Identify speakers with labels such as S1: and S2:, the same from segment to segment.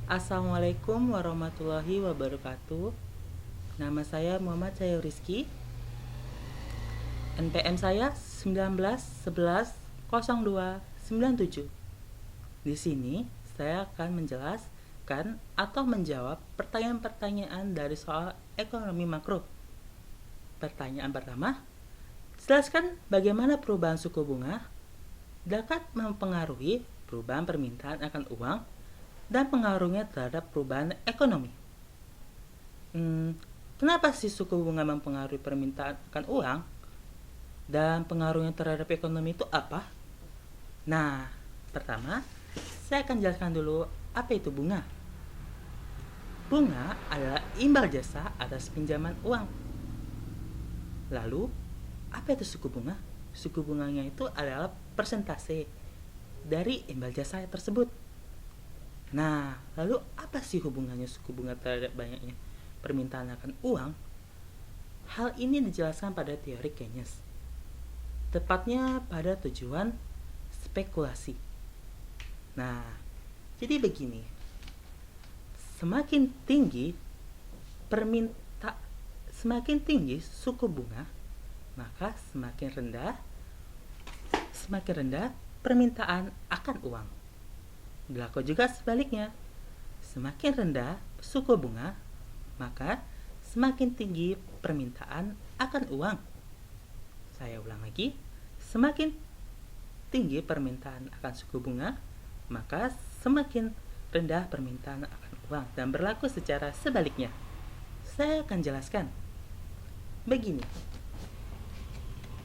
S1: Assalamualaikum warahmatullahi wabarakatuh. Nama saya Muhammad Cahyo Rizky. NPM saya 19 11 02 97. Di sini saya akan menjelaskan atau menjawab pertanyaan-pertanyaan dari soal ekonomi makro. Pertanyaan pertama, jelaskan bagaimana perubahan suku bunga dapat mempengaruhi perubahan permintaan akan uang dan pengaruhnya terhadap perubahan ekonomi. Kenapa sih suku bunga mempengaruhi permintaan akan uang dan pengaruhnya terhadap ekonomi itu apa? Nah, pertama, saya akan jelaskan dulu apa itu bunga. Bunga adalah imbal jasa atas pinjaman uang. Lalu, apa itu suku bunga? Suku bunganya itu adalah persentase dari imbal jasa tersebut. Nah, lalu apa sih hubungannya suku bunga terhadap banyaknya permintaan akan uang? Hal ini dijelaskan pada teori Keynes, tepatnya pada tujuan spekulasi. Nah, jadi begini, semakin tinggi suku bunga, maka semakin rendah permintaan akan uang. Berlaku juga sebaliknya, semakin rendah suku bunga, maka semakin tinggi permintaan akan uang. Saya ulang lagi, semakin tinggi permintaan akan suku bunga, maka semakin rendah permintaan akan uang, dan berlaku secara sebaliknya. Saya akan jelaskan. Begini,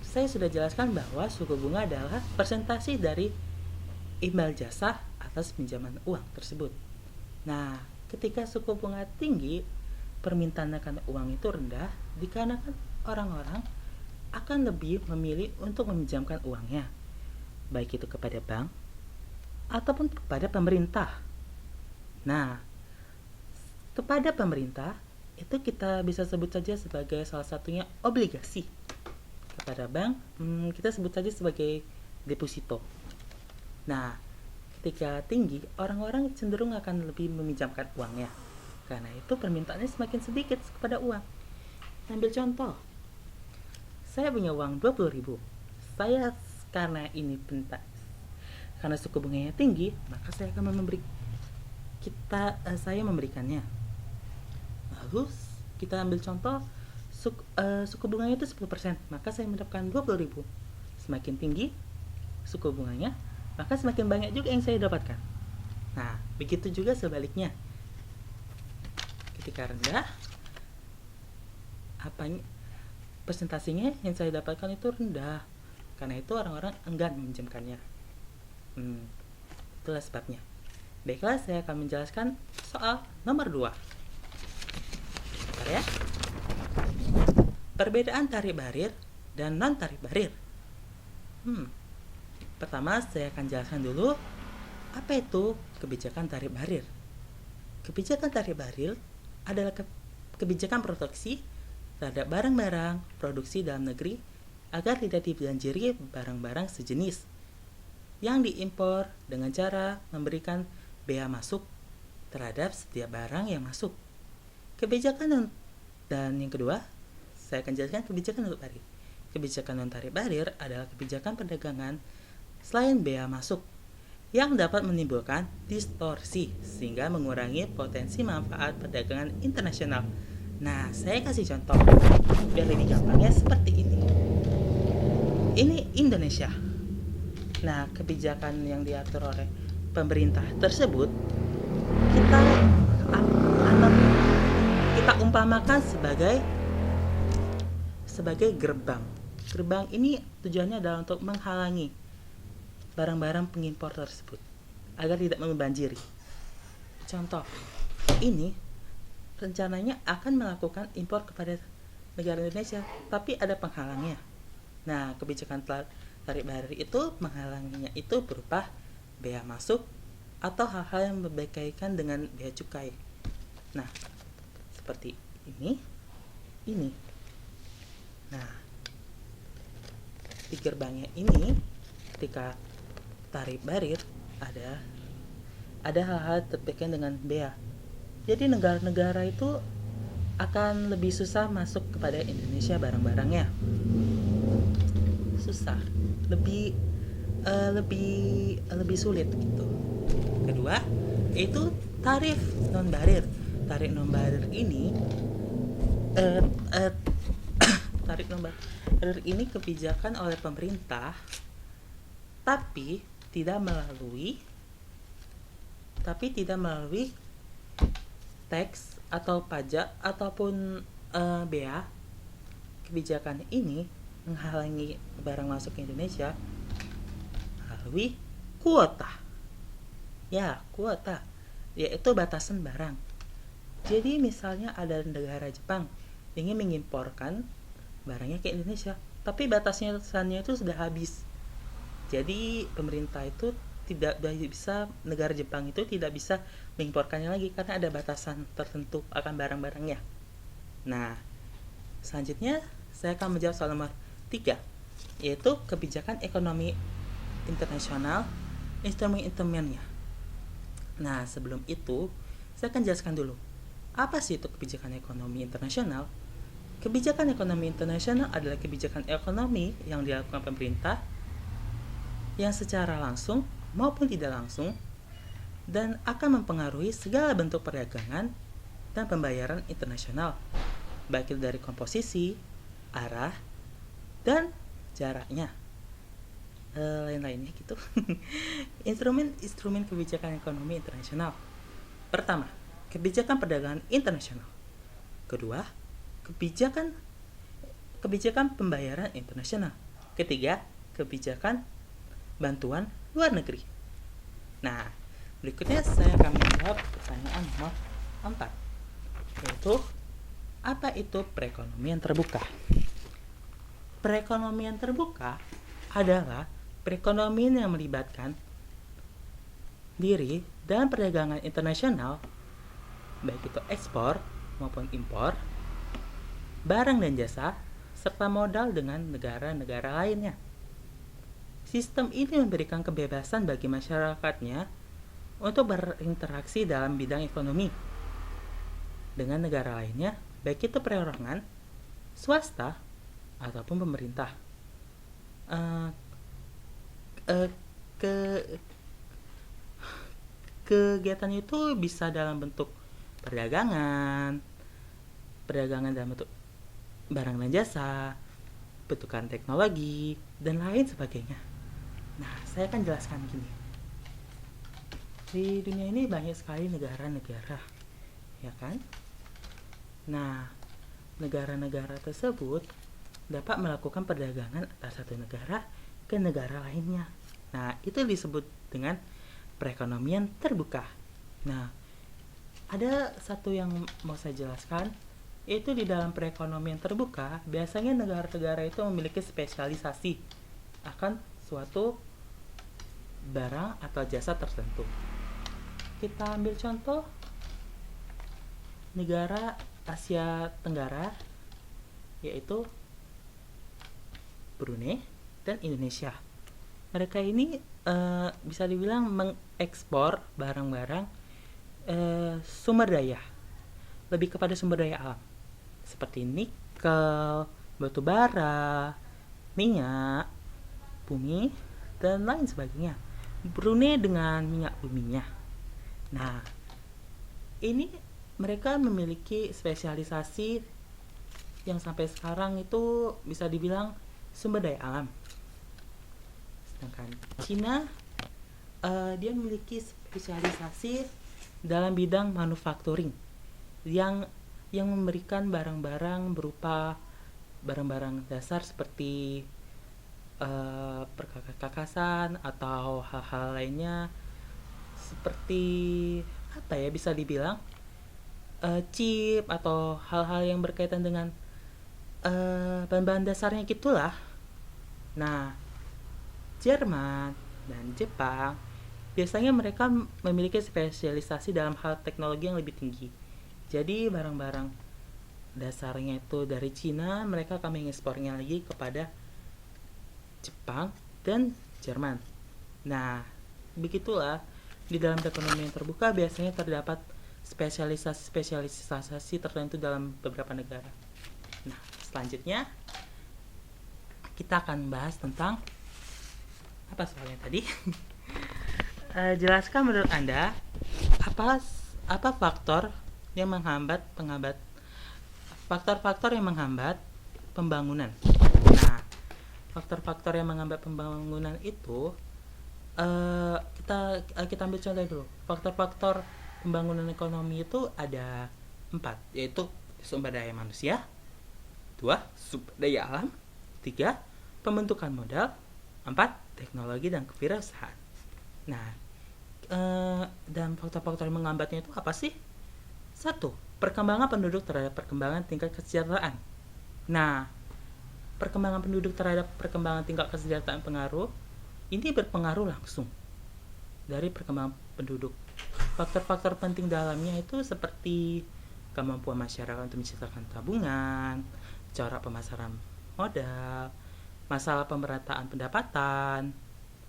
S1: saya sudah jelaskan bahwa suku bunga adalah persentase dari imbal jasa atas pinjaman uang tersebut. Nah, ketika suku bunga tinggi, permintaan akan uang itu rendah dikarenakan orang-orang akan lebih memilih untuk meminjamkan uangnya, baik itu kepada bank ataupun kepada pemerintah. Nah, kepada pemerintah itu kita bisa sebut saja sebagai salah satunya obligasi. Kepada bank, kita sebut saja sebagai deposito. Nah, ketika tinggi, orang-orang cenderung akan lebih meminjamkan uangnya. Karena itu permintaannya semakin sedikit kepada uang. Ambil contoh, saya punya uang 20.000. Karena suku bunganya tinggi, maka saya akan memberikannya. Lalu kita ambil contoh, suku bunganya itu 10%, maka saya mendapatkan 20.000. Semakin tinggi suku bunganya, maka semakin banyak juga yang saya dapatkan. Nah, begitu juga sebaliknya. Ketika rendah, persentasenya yang saya dapatkan itu rendah. Karena itu orang-orang enggan meminjamkannya. Itulah sebabnya. Baiklah, saya akan menjelaskan soal nomor 2. Bentar ya. Perbedaan tarif barir dan non-tarif barir. Pertama, saya akan jelaskan dulu apa itu kebijakan tarif barir. Kebijakan tarif barir adalah kebijakan proteksi terhadap barang-barang produksi dalam negeri agar tidak dibanjiri barang-barang sejenis yang diimpor dengan cara memberikan bea masuk terhadap setiap barang yang masuk. Dan yang kedua, saya akan jelaskan kebijakan non tarif. Kebijakan non tarif barir adalah kebijakan perdagangan selain bea masuk yang dapat menimbulkan distorsi sehingga mengurangi potensi manfaat perdagangan internasional. Nah, saya kasih contoh biar lebih gampangnya seperti ini. Ini Indonesia. Nah, kebijakan yang diatur oleh pemerintah tersebut kita umpamakan sebagai gerbang. Gerbang ini tujuannya adalah untuk menghalangi barang-barang pengimpor tersebut agar tidak membanjiri. Contoh, ini rencananya akan melakukan impor kepada negara Indonesia, tapi ada penghalangnya. Nah, kebijakan tarif barir itu menghalanginya itu berupa bea masuk atau hal-hal yang berkaitan dengan bea cukai. Nah, seperti ini. Nah, di gerbangnya ini ketika tarif barir ada ada hal-hal terkait dengan bea. Jadi negara-negara itu akan lebih susah masuk kepada Indonesia barang-barangnya. Susah, lebih lebih sulit gitu. Kedua, itu tarif non barir. Tarif non barir ini eh, eh, tarif non barir ini kebijakan oleh pemerintah, tapi tidak melalui teks atau pajak ataupun bea. Kebijakan ini menghalangi barang masuk ke Indonesia melalui kuota. Ya, kuota, yaitu batasan barang. Jadi misalnya ada negara Jepang ingin mengimporkan barangnya ke Indonesia, tapi batasannya itu sudah habis. Jadi pemerintah itu tidak bisa, negara Jepang itu tidak bisa mengimporkannya lagi karena ada batasan tertentu akan barang-barangnya. Nah, selanjutnya saya akan menjawab soal nomor 3, yaitu kebijakan ekonomi internasional, instrumen-instrumennya. Nah, sebelum itu saya akan jelaskan dulu apa sih itu kebijakan ekonomi internasional. Kebijakan ekonomi internasional adalah kebijakan ekonomi yang dilakukan pemerintah yang secara langsung maupun tidak langsung dan akan mempengaruhi segala bentuk perdagangan dan pembayaran internasional, baik itu dari komposisi, arah, dan jaraknya, lain-lainnya gitu. Instrumen kebijakan ekonomi internasional. Pertama, kebijakan perdagangan internasional. Kedua, kebijakan pembayaran internasional. Ketiga, kebijakan bantuan luar negeri. Nah, berikutnya saya akan menjawab pertanyaan nomor 4, yaitu apa itu perekonomian terbuka? Perekonomian terbuka adalah perekonomian yang melibatkan diri dan perdagangan internasional, baik itu ekspor maupun impor, barang dan jasa, serta modal dengan negara-negara lainnya. Sistem ini memberikan kebebasan bagi masyarakatnya untuk berinteraksi dalam bidang ekonomi dengan negara lainnya, baik itu perorangan, swasta, ataupun pemerintah. Kegiatan itu bisa dalam bentuk perdagangan dalam bentuk barang dan jasa, bentukan teknologi, dan lain sebagainya. Nah, saya akan jelaskan gini. Di dunia ini banyak sekali negara-negara, ya kan? Nah, negara-negara tersebut dapat melakukan perdagangan antara satu negara ke negara lainnya. Nah, itu disebut dengan perekonomian terbuka. Nah, ada satu yang mau saya jelaskan, yaitu di dalam perekonomian terbuka, biasanya negara-negara itu memiliki spesialisasi akan suatu barang atau jasa tertentu. Kita ambil contoh negara Asia Tenggara, yaitu Brunei dan Indonesia. Mereka ini bisa dibilang mengekspor barang-barang sumber daya, lebih kepada sumber daya alam, seperti nikel, batu bara, minyak bumi, dan lain sebagainya. Brunei dengan minyak buminya. Nah, ini mereka memiliki spesialisasi yang sampai sekarang itu bisa dibilang sumber daya alam. Sedangkan Cina, dia memiliki spesialisasi dalam bidang manufacturing yang memberikan barang-barang berupa barang-barang dasar seperti perkakasan atau hal-hal lainnya, seperti apa ya, bisa dibilang chip atau hal-hal yang berkaitan dengan bahan-bahan dasarnya gitulah. Nah, Jerman dan Jepang biasanya mereka memiliki spesialisasi dalam hal teknologi yang lebih tinggi. Jadi barang-barang dasarnya itu dari Cina, mereka akan mengekspornya lagi kepada Jepang dan Jerman. Nah, begitulah Di dalam perekonomian terbuka biasanya terdapat spesialisasi tertentu dalam beberapa negara. Nah, selanjutnya kita akan bahas tentang apa soalnya tadi? Jelaskan menurut Anda apa faktor yang menghambat faktor-faktor yang menghambat pembangunan. Nah, faktor-faktor yang menghambat pembangunan itu kita ambil contoh dulu. Faktor-faktor pembangunan ekonomi itu ada 4, yaitu sumber daya manusia, 2, sumber daya alam, 3, pembentukan modal, 4, teknologi dan kewirausahaan. Nah, dan faktor-faktor yang menghambatnya itu apa sih? 1, perkembangan penduduk terhadap perkembangan tingkat kesejahteraan. Nah, perkembangan penduduk terhadap perkembangan tingkat kesejahteraan ini berpengaruh langsung dari perkembangan penduduk. Faktor-faktor penting dalamnya itu seperti kemampuan masyarakat untuk menciptakan tabungan, cara pemasaran modal, masalah pemerataan pendapatan,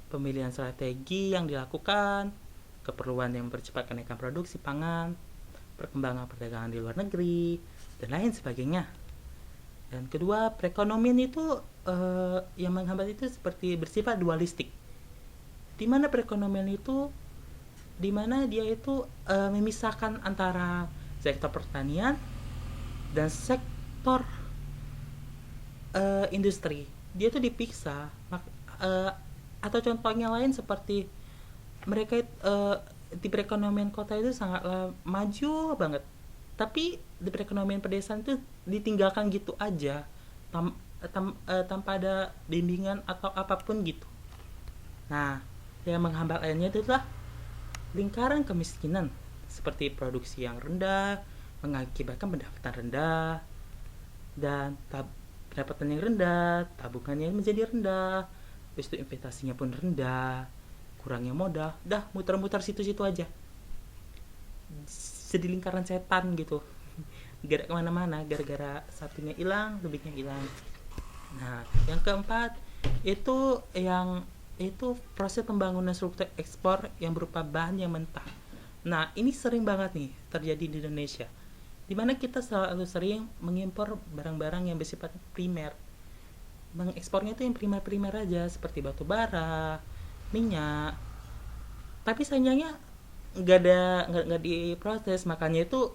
S1: pemilihan strategi yang dilakukan, keperluan yang mempercepat kenaikan produksi pangan, perkembangan perdagangan di luar negeri, dan lain sebagainya. Dan kedua, perekonomian itu yang menghambat itu seperti bersifat dualistik. Di mana perekonomian itu dia itu memisahkan antara sektor pertanian dan sektor industri. Dia itu dipisah. Atau contohnya lain seperti mereka di perekonomian kota itu sangatlah maju banget, tapi di perekonomian pedesaan itu ditinggalkan gitu aja tanpa ada bimbingan atau apapun gitu. Nah, yang menghambat lainnya itu adalah lingkaran kemiskinan, seperti produksi yang rendah mengakibatkan pendapatan rendah, dan pendapatan yang rendah, tabungannya menjadi rendah, habis itu investasinya pun rendah, kurangnya modal, dah muter-muter situ-situ aja, jadi lingkaran setan gitu. Gak kemana-mana, gara-gara satunya hilang, lebihnya hilang. Nah, yang keempat itu proses pembangunan struktur ekspor yang berupa bahan yang mentah. Nah, ini sering banget nih terjadi di Indonesia, dimana kita selalu sering mengimpor barang-barang yang bersifat primer. Mengekspornya itu yang primer-primer aja, seperti batu bara, minyak. Tapi sayangnya nggak diproses, makanya itu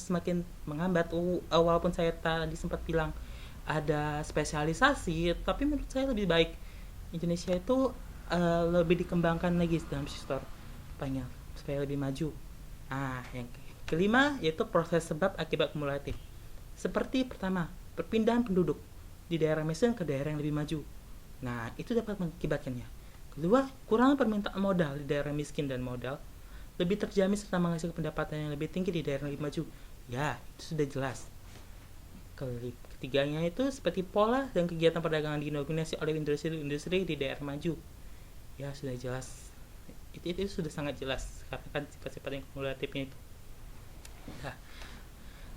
S1: semakin menghambat. Walaupun saya tadi sempat bilang ada spesialisasi, tapi menurut saya lebih baik Indonesia itu lebih dikembangkan lagi dalam sektor supaya lebih maju. Yang kelima yaitu proses sebab akibat kumulatif. Seperti pertama, perpindahan penduduk di daerah miskin ke daerah yang lebih maju. Nah, itu dapat mengakibatkannya. Kedua, kurang permintaan modal di daerah miskin dan modal lebih terjamin serta menghasilkan pendapatan yang lebih tinggi di daerah yang lebih maju. Ya, itu sudah jelas. Ketiganya itu seperti pola dan kegiatan perdagangan didominasi oleh industri di daerah maju. Ya, sudah jelas. Itu sudah sangat jelas karena kan sifat-sifat yang kumulatifnya itu. Nah,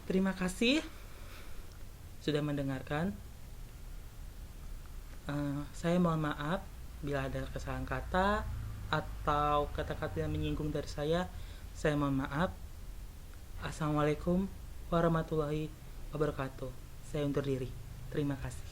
S1: terima kasih sudah mendengarkan. Saya mohon maaf bila ada kesalahan kata atau kata-kata yang menyinggung dari saya mohon maaf. Assalamualaikum warahmatullahi wabarakatuh. Saya undur diri. Terima kasih.